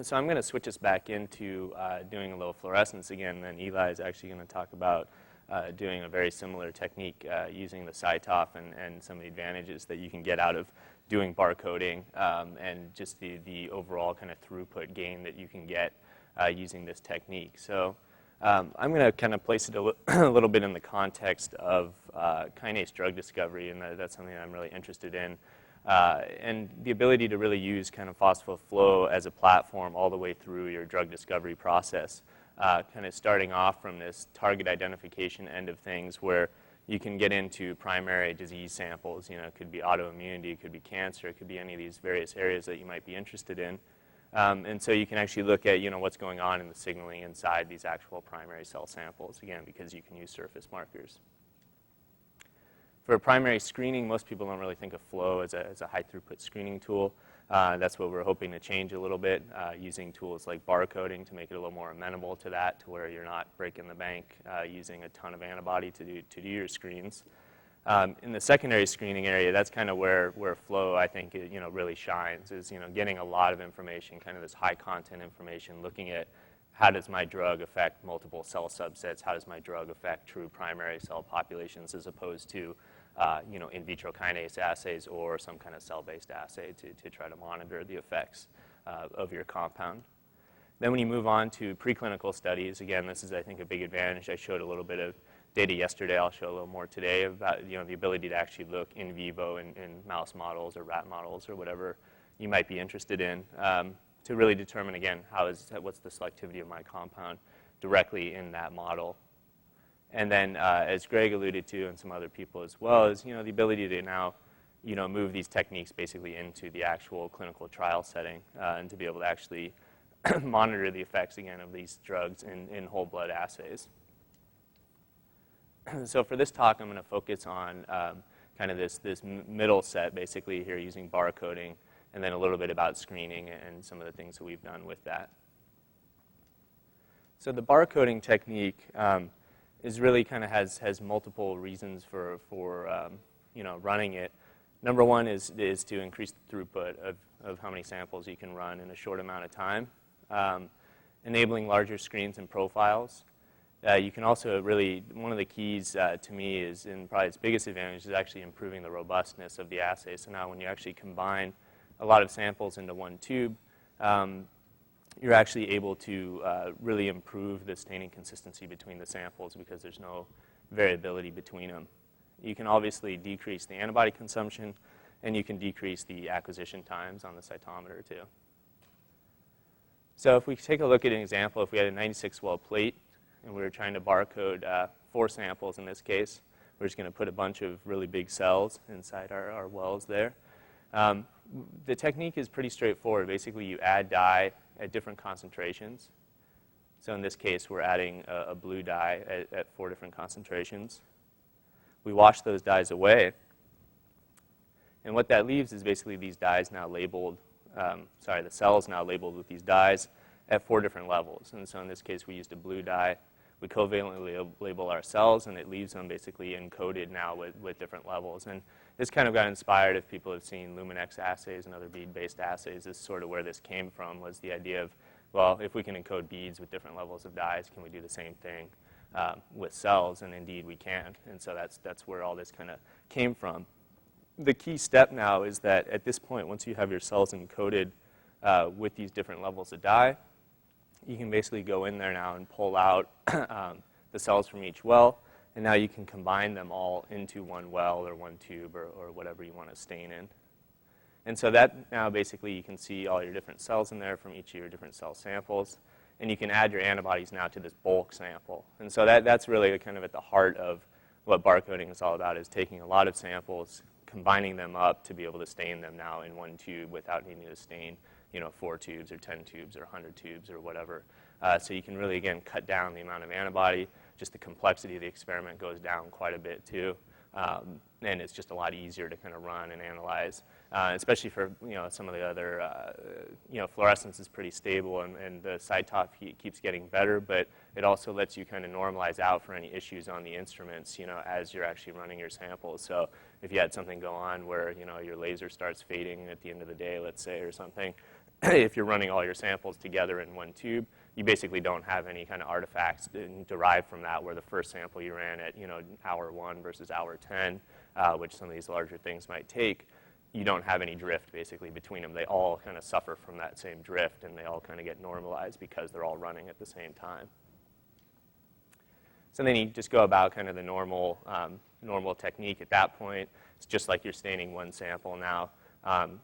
So I'm going to switch us back into doing a little fluorescence again, and then Eli is actually going to talk about doing a very similar technique using the CyTOF and some of the advantages that you can get out of doing barcoding and just the overall kind of throughput gain that you can get using this technique. So I'm going to kind of place it a little bit in the context of kinase drug discovery, and that's something that I'm really interested in. And the ability to really use kind of phospho-flow as a platform all the way through your drug discovery process, kind of starting off from this target identification end of things where you can get into primary disease samples. You know, it could be autoimmunity, it could be cancer, it could be any of these various areas that you might be interested in. And so you can actually look at, you know, what's going on in the signaling inside these actual primary cell samples, again, because you can use surface markers. For primary screening, most people don't really think of flow as a high-throughput screening tool. That's what we're hoping to change a little bit, using tools like barcoding to make it a little more amenable to that, to where you're not breaking the bank using a ton of antibody to do your screens. In the secondary screening area, that's kind of where flow, I think, you know, really shines, is, you know, getting a lot of information, kind of this high-content information, looking at how does my drug affect multiple cell subsets, how does my drug affect true primary cell populations, as opposed to you know, in vitro kinase assays or some kind of cell-based assay to try to monitor the effects of your compound. Then when you move on to preclinical studies, again, this is, I think, a big advantage. I showed a little bit of data yesterday. I'll show a little more today about, you know, the ability to actually look in vivo in mouse models or rat models or whatever you might be interested in to really determine, again, what's the selectivity of my compound directly in that model. And then, as Greg alluded to, and some other people as well, is, you know, the ability to now, you know, move these techniques basically into the actual clinical trial setting and to be able to actually monitor the effects, again, of these drugs in whole blood assays. So for this talk, I'm going to focus on kind of this middle set, basically here using barcoding, and then a little bit about screening and some of the things that we've done with that. So the barcoding technique is really kind of has multiple reasons for you know, running it. Number one is to increase the throughput of how many samples you can run in a short amount of time, enabling larger screens and profiles. You can also really, one of the keys to me is, and probably its biggest advantage, is actually improving the robustness of the assay. So now when you actually combine a lot of samples into one tube, you're actually able to really improve the staining consistency between the samples because there's no variability between them. You can obviously decrease the antibody consumption, and you can decrease the acquisition times on the cytometer too. So if we take a look at an example, if we had a 96-well plate and we were trying to barcode 4 samples in this case, we're just going to put a bunch of really big cells inside our wells there. The technique is pretty straightforward. Basically, you add dye at different concentrations. So in this case, we're adding a blue dye at 4 different concentrations. We wash those dyes away. And what that leaves is basically these dyes now labeled, the cells now labeled with these dyes at 4 different levels. And so in this case, we used a blue dye. We covalently label our cells, and it leaves them basically encoded now with different levels. And this kind of got inspired, if people have seen Luminex assays and other bead-based assays. This is sort of where this came from, was the idea of, well, if we can encode beads with different levels of dyes, can we do the same thing with cells? And indeed, we can. And so that's where all this kind of came from. The key step now is that at this point, once you have your cells encoded with these different levels of dye, you can basically go in there now and pull out the cells from each well, and now you can combine them all into one well or one tube or whatever you want to stain in. And so that now basically you can see all your different cells in there from each of your different cell samples, and you can add your antibodies now to this bulk sample. And so that's really kind of at the heart of what barcoding is all about, is taking a lot of samples, combining them up to be able to stain them now in one tube without needing to stain, you know, 4 tubes or 10 tubes or 100 tubes or whatever. So you can really, again, cut down the amount of antibody. Just the complexity of the experiment goes down quite a bit too. And it's just a lot easier to kind of run and analyze, especially for, you know, some of the other, you know, fluorescence is pretty stable, and the CyTOF keeps getting better, but it also lets you kind of normalize out for any issues on the instruments, you know, as you're actually running your samples. So if you had something go on where, you know, your laser starts fading at the end of the day, let's say, or something, if you're running all your samples together in one tube, you basically don't have any kind of artifacts derived from that, where the first sample you ran at, hour 1 versus hour 10, which some of these larger things might take. You don't have any drift basically between them. They all kind of suffer from that same drift, and they all kind of get normalized because they're all running at the same time. So then you just go about kind of the normal technique at that point. It's just like you're staining one sample now.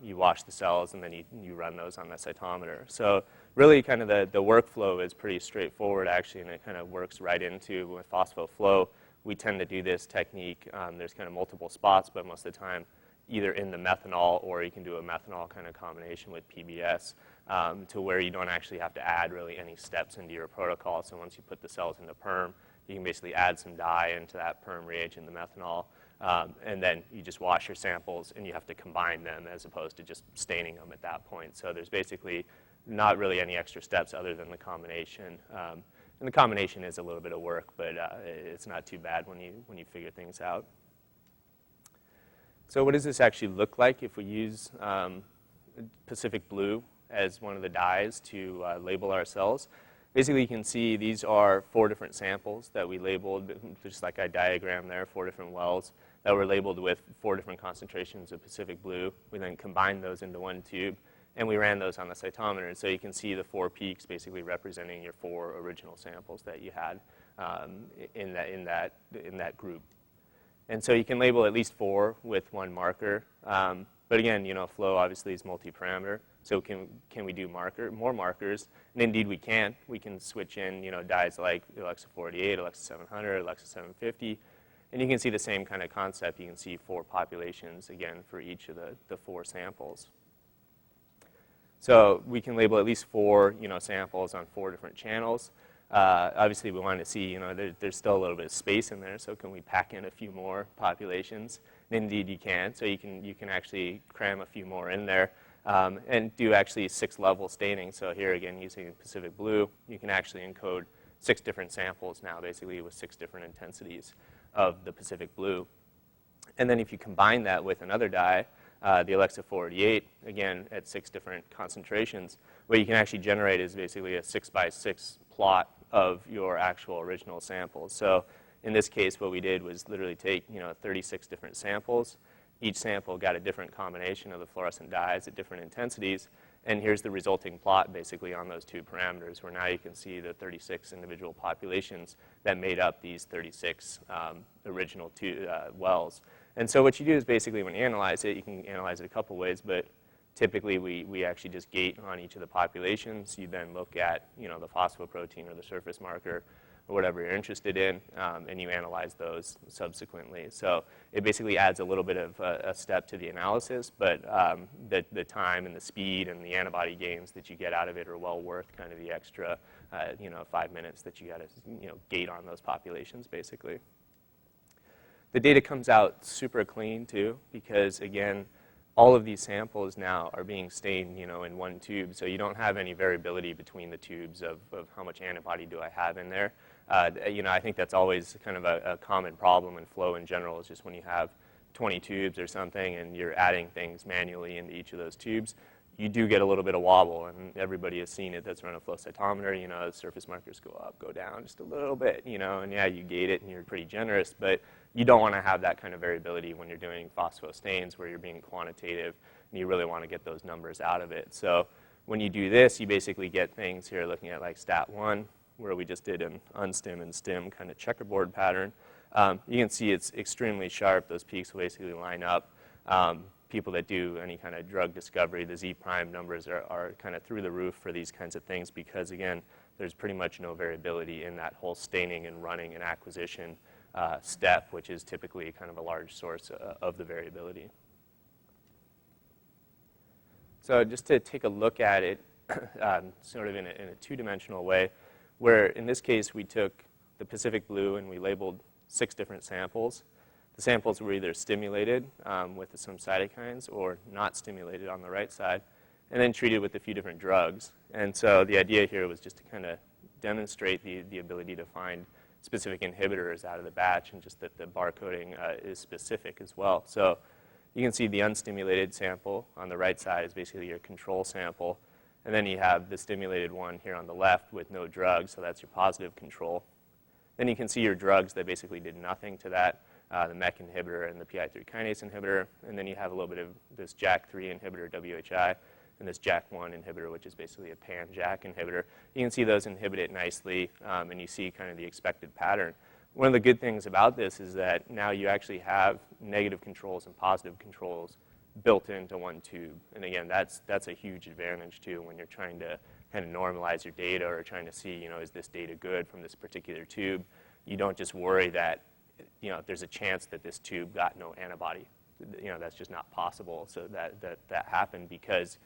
You wash the cells, and then you run those on the cytometer. So really kind of the workflow is pretty straightforward, actually, and it kind of works right into with PhosphoFlow. We tend to do this technique. There's kind of multiple spots, but most of the time either in the methanol, or you can do a methanol kind of combination with PBS, to where you don't actually have to add really any steps into your protocol. So once you put the cells into perm, you can basically add some dye into that perm reagent, the methanol, and then you just wash your samples, and you have to combine them as opposed to just staining them at that point. So there's basically not really any extra steps other than the combination. And the combination is a little bit of work, but it's not too bad when you figure things out. So what does this actually look like if we use Pacific Blue as one of the dyes to label our cells? Basically, you can see these are 4 different samples that we labeled, just like I diagrammed there, 4 different wells that were labeled with 4 different concentrations of Pacific Blue. We then combined those into one tube, and we ran those on the cytometer. And so you can see the 4 peaks basically representing your 4 original samples that you had in that group. And so you can label at least 4 with one marker. But again, flow obviously is multi-parameter. So can we do more markers? And indeed we can. We can switch in dyes like Alexa 48, Alexa 700, Alexa 750. And you can see the same kind of concept. You can see 4 populations, again, for each of the 4 samples. So we can label at least 4 samples on 4 different channels. Obviously, we want to see, there's still a little bit of space in there, so can we pack in a few more populations? And indeed, you can. So you can actually cram a few more in there and do actually 6-level staining. So here, again, using Pacific Blue, you can actually encode 6 different samples now, basically, with 6 different intensities of the Pacific Blue. And then if you combine that with another dye, the Alexa 48, again, at 6 different concentrations, what you can actually generate is basically a 6x6 plot of your actual original samples. So in this case, what we did was literally take 36 different samples. Each sample got a different combination of the fluorescent dyes at different intensities, and here's the resulting plot basically on those 2 parameters, where now you can see the 36 individual populations that made up these 36 original wells. And so what you do is basically when you analyze it, you can analyze it a couple ways, but typically we actually just gate on each of the populations. You then look at the phosphoprotein or the surface marker or whatever you're interested in, and you analyze those subsequently. So it basically adds a little bit of a step to the analysis, but the time and the speed and the antibody gains that you get out of it are well worth kind of the extra 5 minutes that you got to gate on those populations basically. The data comes out super clean too, because again, all of these samples now are being stained, in one tube, so you don't have any variability between the tubes of how much antibody do I have in there. I think that's always kind of a common problem in flow in general, is just when you have 20 tubes or something and you're adding things manually into each of those tubes, you do get a little bit of wobble, and everybody has seen it that's run a flow cytometer. The surface markers go up, go down just a little bit, and yeah, you gate it and you're pretty generous, but you don't want to have that kind of variability when you're doing phospho stains where you're being quantitative and you really want to get those numbers out of it. So when you do this, you basically get things here looking at like stat 1, where we just did an unstim and stim kind of checkerboard pattern. You can see it's extremely sharp. Those peaks will basically line up. People that do any kind of drug discovery, the Z prime numbers are kind of through the roof for these kinds of things because, again, there's pretty much no variability in that whole staining and running and acquisition step, which is typically kind of a large source of the variability. So just to take a look at it sort of in a two-dimensional way, where in this case we took the Pacific Blue and we labeled 6 different samples. The samples were either stimulated with some cytokines or not stimulated on the right side, and then treated with a few different drugs. And so the idea here was just to kind of demonstrate the ability to find specific inhibitors out of the batch, and just that the barcoding is specific as well. So you can see the unstimulated sample on the right side is basically your control sample. And then you have the stimulated one here on the left with no drug, so that's your positive control. Then you can see your drugs that basically did nothing to that, the MEK inhibitor and the PI3 kinase inhibitor. And then you have a little bit of this JAK3 inhibitor, WHI, and this JAK1 inhibitor, which is basically a pan-JAK inhibitor. You can see those inhibit it nicely, and you see kind of the expected pattern. One of the good things about this is that now you actually have negative controls and positive controls built into one tube. And again, that's a huge advantage too when you're trying to kind of normalize your data or trying to see, is this data good from this particular tube. You don't just worry that, there's a chance that this tube got no antibody. That's just not possible. So that happened because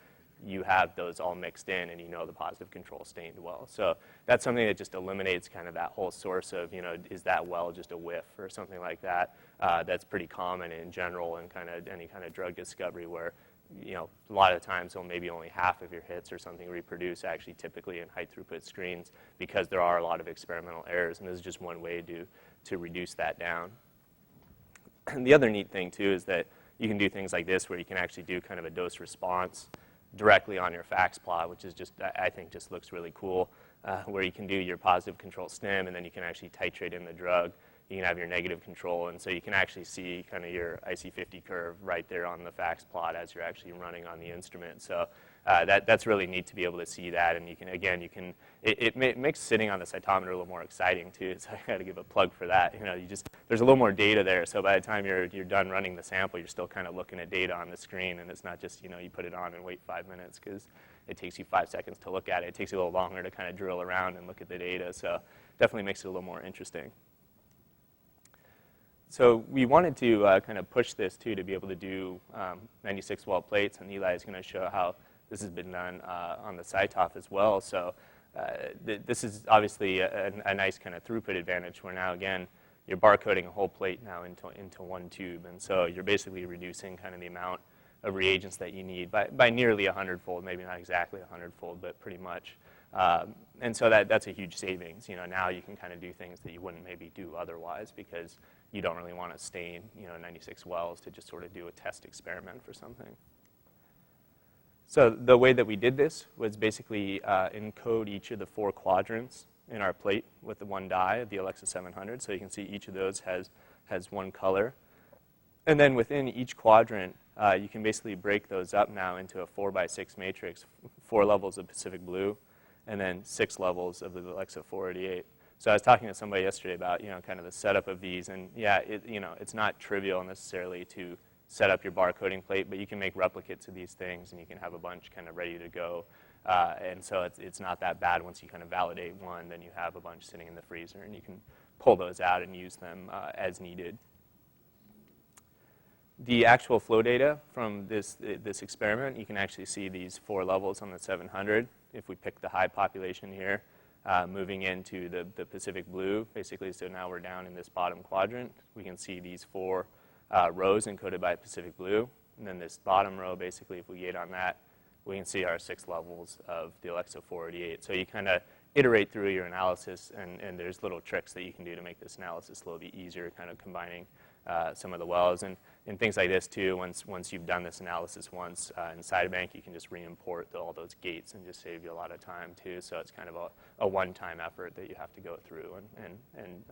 you have those all mixed in and the positive control stained well. So that's something that just eliminates kind of that whole source of, is that well just a whiff or something like that. That's pretty common in general in kind of any kind of drug discovery where, a lot of times maybe only half of your hits or something reproduce actually typically in high throughput screens because there are a lot of experimental errors, and this is just one way to reduce that down. And the other neat thing too is that you can do things like this where you can actually do kind of a dose response directly on your FACS plot, which is just, I think, just looks really cool, where you can do your positive control stim, and then you can actually titrate in the drug. You can have your negative control, and so you can actually see kind of your IC50 curve right there on the FACS plot as you're actually running on the instrument. So that's really neat to be able to see that, and it makes sitting on the cytometer a little more exciting too. So I got to give a plug for that. There's a little more data there. So by the time you're done running the sample, you're still kind of looking at data on the screen, and it's not just you put it on and wait 5 minutes because it takes you 5 seconds to look at it. It takes you a little longer to kind of drill around and look at the data. So definitely makes it a little more interesting. So we wanted to kind of push this too to be able to do 96 well plates, and Eli is going to show how this has been done on the CyTOF as well. So this is obviously a nice kind of throughput advantage where now again you're barcoding a whole plate now into one tube, and so you're basically reducing kind of the amount of reagents that you need by nearly 100-fold, maybe not exactly 100-fold, but pretty much. And so that's a huge savings. Now you can kind of do things that you wouldn't maybe do otherwise because you don't really want to stain 96 wells to just sort of do a test experiment for something. So the way that we did this was basically encode each of the 4 quadrants in our plate with the one dye, the Alexa 700. So you can see each of those has one color. And then within each quadrant, you can basically break those up now into a 4x6 matrix, 4 levels of Pacific Blue, and then 6 levels of the Alexa 488. So I was talking to somebody yesterday about, kind of the setup of these, and yeah, it's not trivial necessarily to set up your barcoding plate, but you can make replicates of these things, and you can have a bunch kind of ready to go. And so it's not that bad once you kind of validate one, then you have a bunch sitting in the freezer, and you can pull those out and use them as needed. The actual flow data from this experiment, you can actually see these 4 levels on the 700. If we pick the high population here, moving into the Pacific Blue, basically, so now we're down in this bottom quadrant. We can see these 4 rows encoded by Pacific Blue. And then this bottom row, basically, if we gate on that, we can see our 6 levels of the Alexa 488. So you kind of iterate through your analysis, and there's little tricks that you can do to make this analysis a little bit easier, kind of combining some of the wells. And things like this, too, once you've done this analysis once in Cytobank, you can just re-import all those gates and just save you a lot of time, too. So it's kind of a one-time effort that you have to go through and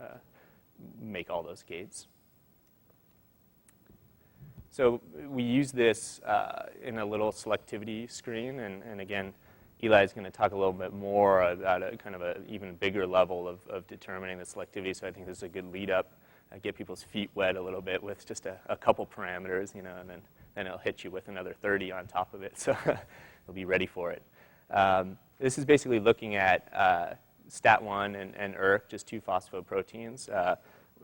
make all those gates. So we use this in a little selectivity screen, and again, Eli is going to talk a little bit more about a kind of an even bigger level of determining the selectivity, so I think this is a good lead-up. Get people's feet wet a little bit with just a couple parameters, and then it'll hit you with another 30 on top of it, so you'll be ready for it. This is basically looking at STAT1 and ERK, just 2 phosphoproteins.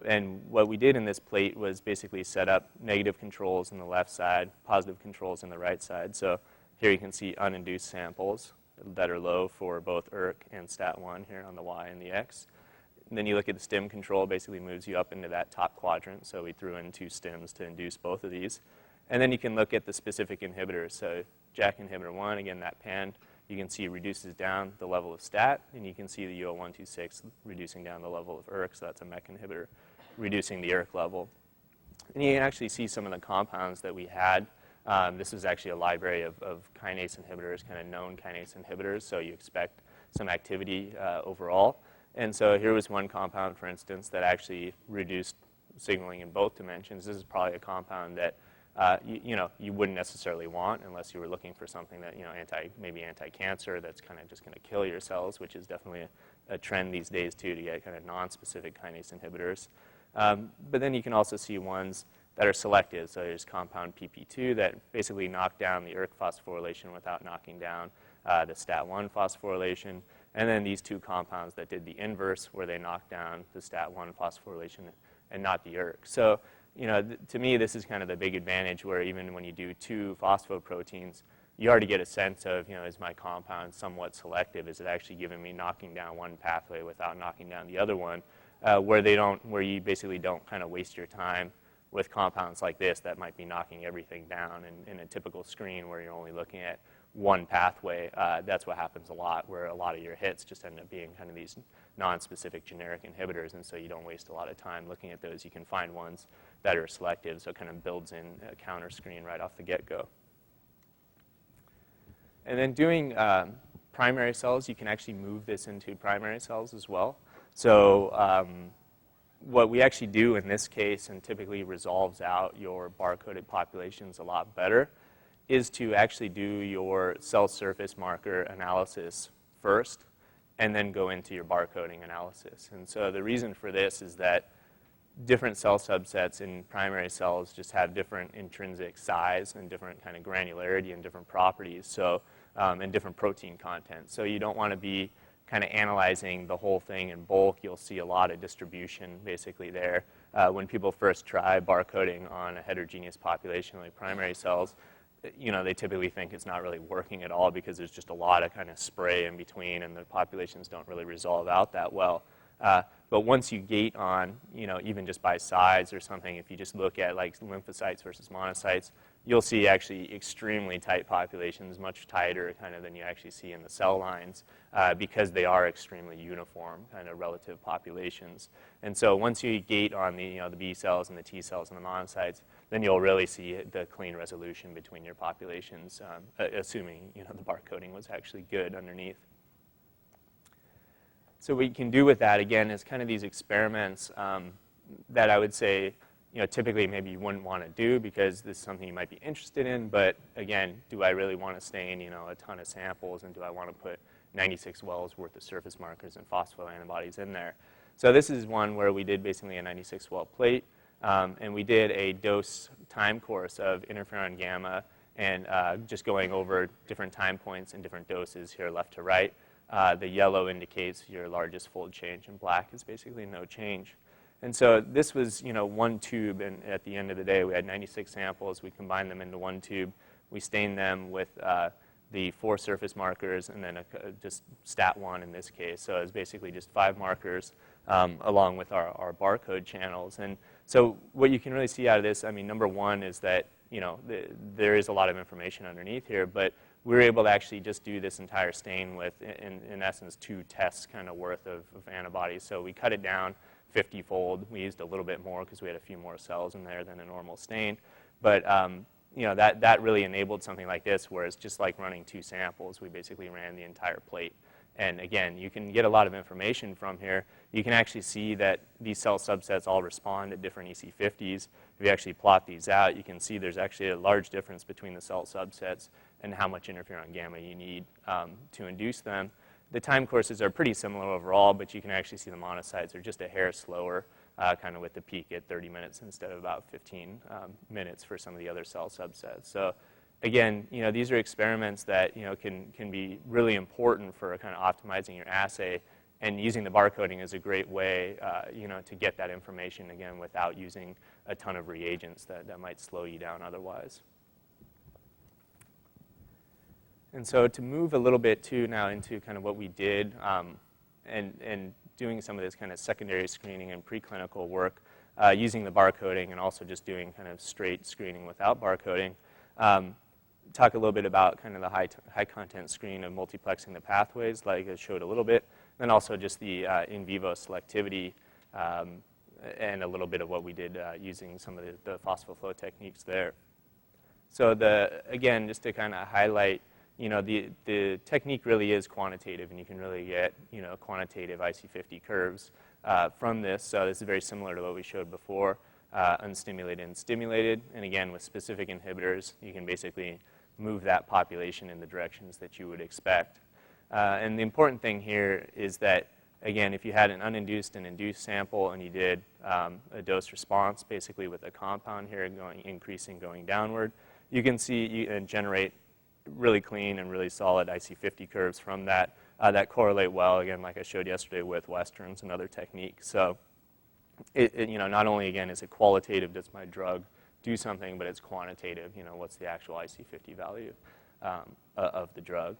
And what we did in this plate was basically set up negative controls on the left side, positive controls on the right side. So here you can see uninduced samples that are low for both ERK and STAT1 here on the Y and the X. And then you look at the stim control, basically moves you up into that top quadrant. So we threw in 2 stims to induce both of these. And then you can look at the specific inhibitors. So JAK inhibitor 1, again, that pan, you can see reduces down the level of STAT, and you can see the UO126 reducing down the level of ERK, so that's a MEK inhibitor, reducing the ERK level. And you can actually see some of the compounds that we had This is actually a library of kinase inhibitors, kind of known kinase inhibitors, so you expect some activity overall. And so here was one compound, for instance, that actually reduced signaling in both dimensions. This is probably a compound that you wouldn't necessarily want unless you were looking for something that, maybe anti-cancer that's kind of just going to kill your cells, which is definitely a trend these days too, to get kind of non-specific kinase inhibitors. But then you can also see ones that are selective. So there's compound PP2 that basically knocked down the ERK phosphorylation without knocking down the STAT1 phosphorylation. And then these two compounds that did the inverse, where they knocked down the STAT1 phosphorylation and not the ERK. So, to me, this is kind of the big advantage, where even when you do two phosphoproteins, you already get a sense of, is my compound somewhat selective? Is it actually giving me knocking down one pathway without knocking down the other one? Where you basically don't kind of waste your time with compounds like this that might be knocking everything down in a typical screen where you're only looking at one pathway. That's what happens a lot, where a lot of your hits just end up being kind of these non-specific generic inhibitors, and so you don't waste a lot of time looking at those. You can find ones that are selective, so it kind of builds in a counter screen right off the get-go. And then doing primary cells, you can actually move this into primary cells as well. So what we actually do in this case, and typically resolves out your barcoded populations a lot better, is to actually do your cell surface marker analysis first, and then go into your barcoding analysis. And so the reason for this is that different cell subsets in primary cells just have different intrinsic size and different kind of granularity and different properties, so and different protein content. So you don't want to be kind of analyzing the whole thing in bulk. You'll see a lot of distribution basically there. When people first try barcoding on a heterogeneous population like primary cells, they typically think it's not really working at all because there's just a lot of kind of spray in between, and the populations don't really resolve out that well. But once you gate on, even just by size or something, if you just look at like lymphocytes versus monocytes, you'll see actually extremely tight populations, much tighter kind of than you actually see in the cell lines, because they are extremely uniform kind of relative populations. And so once you gate on the B cells and the T cells and the monocytes, then you'll really see the clean resolution between your populations, assuming the barcoding was actually good underneath. So what you can do with that, again, is kind of these experiments that I would say, typically maybe you wouldn't want to do because this is something you might be interested in, but again, do I really want to stain, a ton of samples, and do I want to put 96 wells worth of surface markers and phosphoantibodies in there? So this is one where we did basically a 96 well plate, and we did a dose time course of interferon gamma, and just going over different time points and different doses here left to right. The yellow indicates your largest fold change, and black is basically no change. And so this was, one tube, and at the end of the day, we had 96 samples. We combined them into one tube. We stained them with the 4 surface markers, and then just STAT1 in this case. So it was basically just 5 markers along with our barcode channels. And so what you can really see out of this, number one is that, there is a lot of information underneath here, but we were able to actually just do this entire stain with, in essence, 2 tests kind of worth of antibodies. So we cut it down 50-fold. We used a little bit more because we had a few more cells in there than a normal stain. But that really enabled something like this, where it's just like running 2 samples. We basically ran the entire plate. And again, you can get a lot of information from here. You can actually see that these cell subsets all respond at different EC50s. If you actually plot these out, you can see there's actually a large difference between the cell subsets and how much interferon gamma you need to induce them. The time courses are pretty similar overall, but you can actually see the monocytes are just a hair slower, kind of with the peak at 30 minutes instead of about 15 minutes for some of the other cell subsets. So again, these are experiments that can be really important for kind of optimizing your assay, and using the barcoding is a great way to get that information, again, without using a ton of reagents that might slow you down otherwise. And so to move a little bit too now into kind of what we did and doing some of this kind of secondary screening and preclinical work using the barcoding, and also just doing kind of straight screening without barcoding. Talk a little bit about kind of the high content screen of multiplexing the pathways, like I showed a little bit, then also just the in vivo selectivity, and a little bit of what we did using some of the phosphoflow techniques there. So again, just to kind of highlight, the technique really is quantitative, and you can really get, quantitative IC50 curves from this. So this is very similar to what we showed before, unstimulated and stimulated. And again, with specific inhibitors, you can basically move that population in the directions that you would expect. And the important thing here is that, again, if you had an uninduced and induced sample and you did a dose response, basically with a compound here increasing, going downward, you can see and generate really clean and really solid IC50 curves from that that correlate well, again, like I showed yesterday with Westerns and other techniques. So, not only, again, is it qualitative, does my drug do something, but it's quantitative, what's the actual IC50 value of the drug.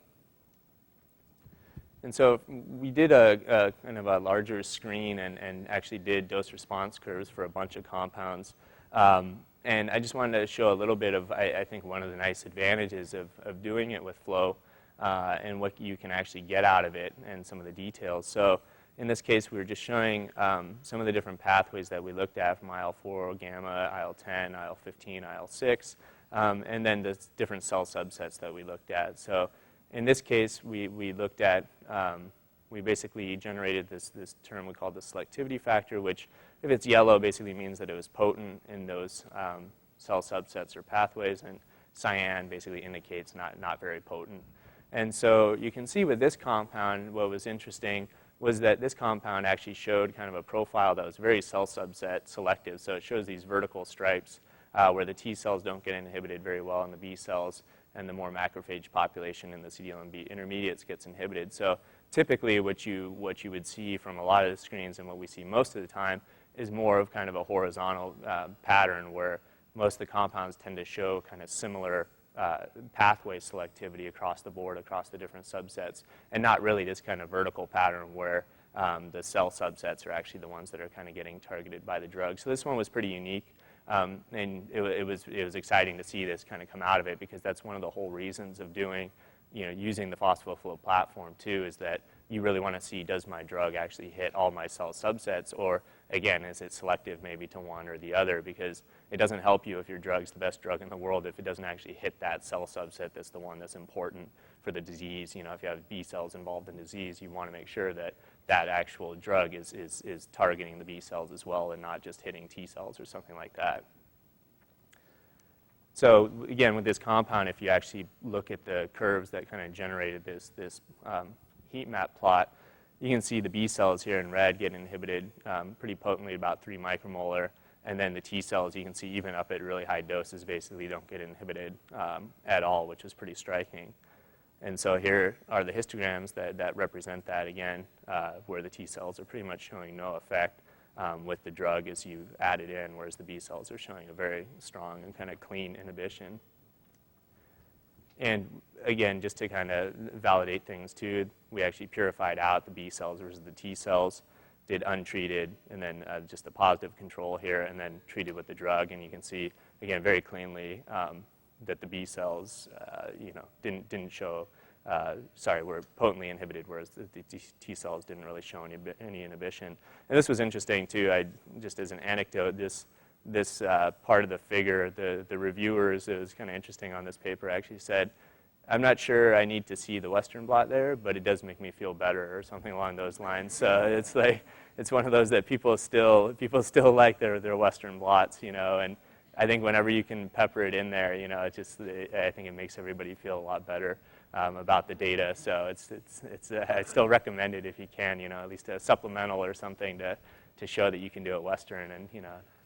And so we did a kind of a larger screen and actually did dose response curves for a bunch of compounds. And I just wanted to show a little bit of, I think, one of the nice advantages of doing it with flow and what you can actually get out of it and some of the details. So in this case, we were just showing some of the different pathways that we looked at from IL-4, gamma, IL-10, IL-15, IL-6, and then the different cell subsets that we looked at. So in this case, we looked at, we basically generated this term we called the selectivity factor, which if it's yellow basically means that it was potent in those cell subsets or pathways, and cyan basically indicates not very potent. And so you can see with this compound, what was interesting was that this compound actually showed kind of a profile that was very cell subset selective. So it shows these vertical stripes where the T cells don't get inhibited very well and the B cells and the more macrophage population in the CDLMB intermediates gets inhibited. So typically what you would see from a lot of the screens and what we see most of the time is more of kind of a horizontal pattern where most of the compounds tend to show kind of similar pathway selectivity across the board, across the different subsets, and not really this kind of vertical pattern where the cell subsets are actually the ones that are kind of getting targeted by the drug. So this one was pretty unique, and it was exciting to see this kind of come out of it, because that's one of the whole reasons of doing, using the phospho-flow platform too, is that you really want to see, does my drug actually hit all my cell subsets, or again, is it selective maybe to one or the other? Because it doesn't help you if your drug's the best drug in the world if it doesn't actually hit that cell subset that's the one that's important for the disease. If you have B cells involved in disease, you want to make sure that that actual drug is targeting the B cells as well and not just hitting T cells or something like that. So again, with this compound, if you actually look at the curves that kind of generated this heat map plot, you can see the B cells here in red get inhibited pretty potently, about 3 micromolar, and then the T cells, you can see even up at really high doses, basically don't get inhibited at all, which is pretty striking. And so here are the histograms that represent that again, where the T cells are pretty much showing no effect with the drug as you add it in, whereas the B cells are showing a very strong and kind of clean inhibition. And again, just to kind of validate things too, we actually purified out the B cells versus the T cells, did untreated, and then just a positive control here, and then treated with the drug. And you can see, again, very cleanly that the B cells, didn't show, were potently inhibited, whereas the T cells didn't really show any inhibition. And this was interesting too. Just as an anecdote, this part of the figure, the reviewers, it was kind of interesting on this paper, actually said, I'm not sure I need to see the Western blot there, but it does make me feel better, or something along those lines. So it's like, it's one of those that people still like their Western blots, and I think whenever you can pepper it in there, I think it makes everybody feel a lot better about the data. So I still recommend it if you can, at least a supplemental or something to show that you can do a Western, and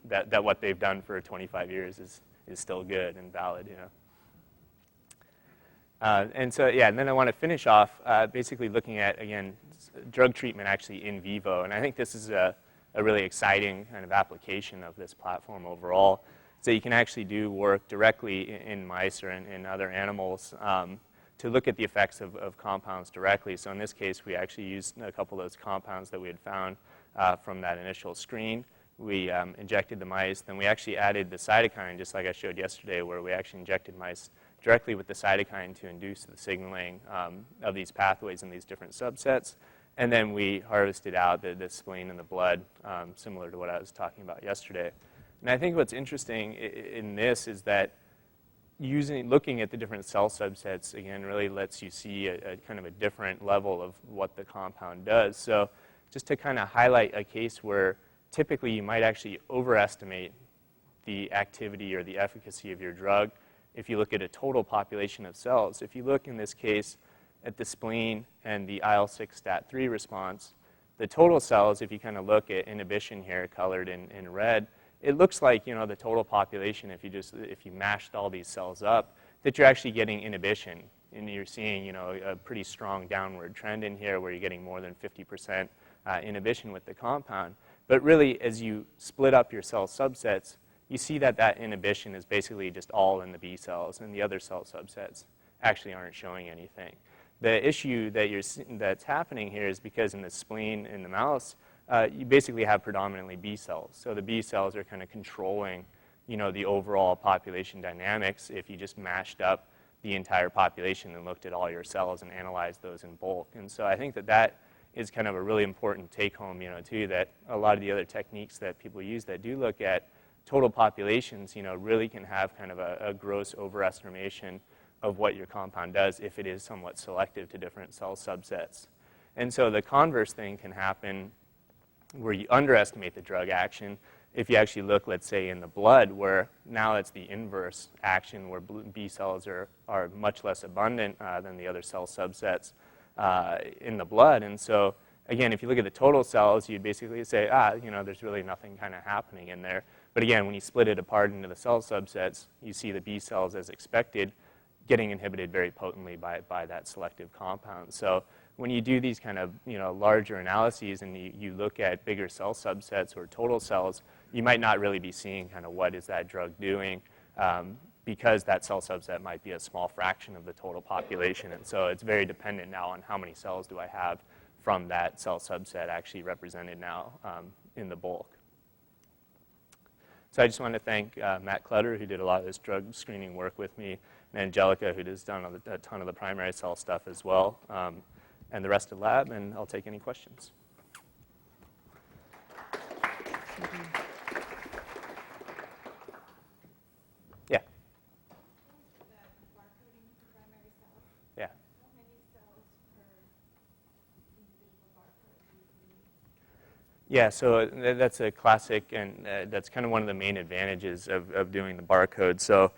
that what they've done for 25 years is still good and valid, And so, and then I want to finish off basically looking at, again, drug treatment actually in vivo. And I think this is a really exciting kind of application of this platform overall. So you can actually do work directly in mice or in other animals to look at the effects of compounds directly. So in this case, we actually used a couple of those compounds that we had found from that initial screen. We injected the mice. Then we actually added the cytokine, just like I showed yesterday, where we actually injected mice directly with the cytokine to induce the signaling of these pathways in these different subsets. And then we harvested out the spleen and the blood, similar to what I was talking about yesterday. And I think what's interesting in this is that looking at the different cell subsets, again, really lets you see a kind of a different level of what the compound does. So just to kind of highlight a case where typically you might actually overestimate the activity or the efficacy of your drug if you look at a total population of cells. If you look in this case at the spleen and the IL-6 STAT3 response, the total cells, if you kind of look at inhibition here colored in red, it looks like, you know, the total population, if you mashed all these cells up, that you're actually getting inhibition. And you're seeing, you know, a pretty strong downward trend in here where you're getting more than 50% inhibition with the compound. But really, as you split up your cell subsets, you see that that inhibition is basically just all in the B cells, and the other cell subsets actually aren't showing anything. The issue that's happening here is because in the spleen in the mouse, you basically have predominantly B cells. So the B cells are kind of controlling, you know, the overall population dynamics if you just mashed up the entire population and looked at all your cells and analyzed those in bulk. And so I think that that is kind of a really important take-home, you know, too, that a lot of the other techniques that people use that do look at total populations, you know, really can have kind of a gross overestimation of what your compound does if it is somewhat selective to different cell subsets. And so the converse thing can happen where you underestimate the drug action if you actually look, let's say, in the blood, where now it's the inverse action where B cells are much less abundant than the other cell subsets in the blood. And so, again, if you look at the total cells, you'd basically say, you know, there's really nothing kind of happening in there. But again, when you split it apart into the cell subsets, you see the B cells, as expected, getting inhibited very potently by that selective compound. So when you do these kind of, you know, larger analyses and you look at bigger cell subsets or total cells, you might not really be seeing kind of what is that drug doing because that cell subset might be a small fraction of the total population. And so it's very dependent now on how many cells do I have from that cell subset actually represented now in the bulk. So I just want to thank Matt Clutter, who did a lot of this drug screening work with me, and Angelica, who has done a ton of the primary cell stuff as well, and the rest of the lab, and I'll take any questions. Yeah. Yeah. Yeah, so that's a classic, and that's kind of one of the main advantages of doing the barcode. So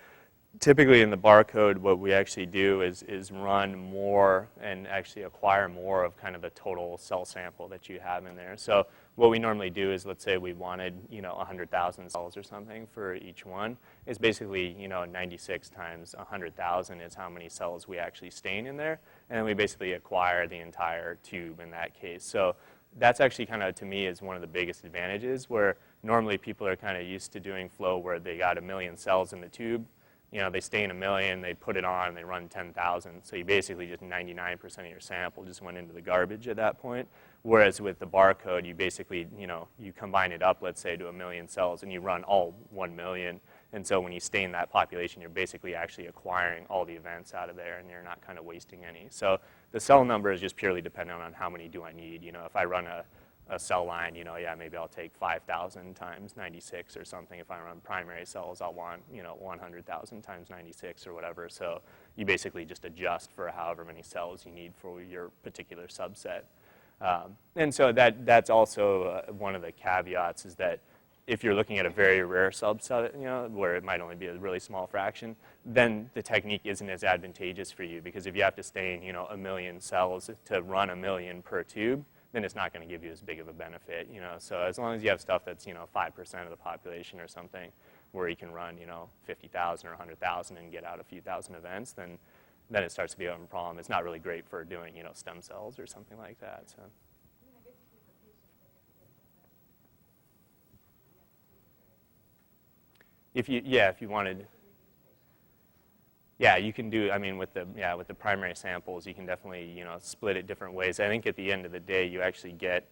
typically in the barcode, what we actually do is run more and actually acquire more of kind of the total cell sample that you have in there. So what we normally do is, let's say we wanted, you know, 100,000 cells or something for each one. It's basically, you know, 96 times 100,000 is how many cells we actually stain in there. And then we basically acquire the entire tube in that case. So that's actually kind of, to me, is one of the biggest advantages, where normally people are kind of used to doing flow where they got 1 million cells in the tube. You know, they stain 1 million, they put it on, and they run 10,000. So you basically just 99% of your sample just went into the garbage at that point. Whereas with the barcode, you basically, you know, you combine it up, let's say, to 1 million cells, and you run all 1 million. And so when you stain that population, you're basically actually acquiring all the events out of there, and you're not kind of wasting any. So the cell number is just purely dependent on how many do I need. You know, if I run a cell line, you know, yeah, maybe I'll take 5,000 times 96 or something. If I run primary cells, I'll want, you know, 100,000 times 96 or whatever. So you basically just adjust for however many cells you need for your particular subset. And so that's also one of the caveats, is that if you're looking at a very rare subset, you know, where it might only be a really small fraction, then the technique isn't as advantageous for you, because if you have to stain, you know, 1 million cells to run 1 million per tube, then it's not going to give you as big of a benefit, you know. So as long as you have stuff that's, you know, 5% of the population or something, where you can run, you know, 50,000 or 100,000 and get out a few thousand events, then it starts to be a problem. It's not really great for doing, you know, stem cells or something like that. So. If you wanted, yeah, you can do. I mean, with the primary samples, you can definitely, you know, split it different ways. I think at the end of the day, you actually get,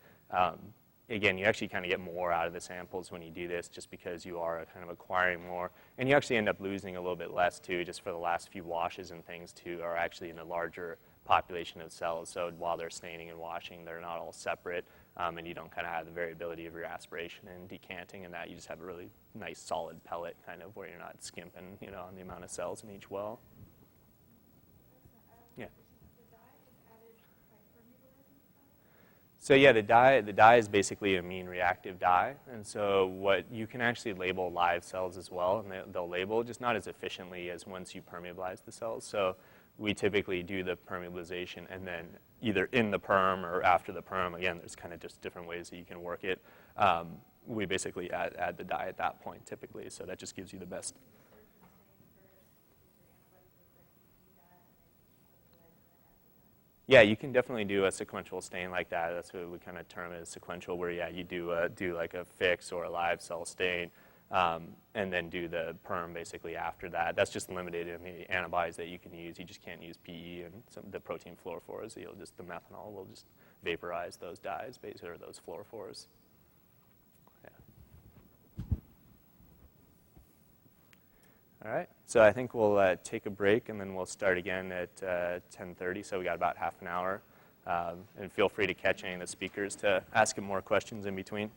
again, you actually kind of get more out of the samples when you do this, just because you are kind of acquiring more, and you actually end up losing a little bit less too, just for the last few washes and things too, are actually in a larger population of cells. So while they're staining and washing, they're not all separate, and you don't kind of have the variability of your aspiration and decanting and that. You just have a really nice solid pellet kind of where you're not skimping, you know, on the amount of cells in each well. Yeah. So yeah, the dye is basically a mean reactive dye, and so what you can actually label live cells as well, and they'll label just not as efficiently as once you permeabilize the cells. So we typically do the permeabilization and then either in the perm or after the perm. Again, there's kind of just different ways that you can work it. We basically add the dye at that point typically, so that just gives you the best. Yeah, you can definitely do a sequential stain like that. That's what we kind of term it as sequential, where yeah, you do like a fix or a live cell stain, and then do the perm basically after that. That's just limited in the antibodies that you can use. You just can't use PE and the protein fluorophores. The methanol will just vaporize those dyes, or those fluorophores. All right, so I think we'll take a break and then we'll start again at 10:30. So we got about half an hour, and feel free to catch any of the speakers to ask them more questions in between.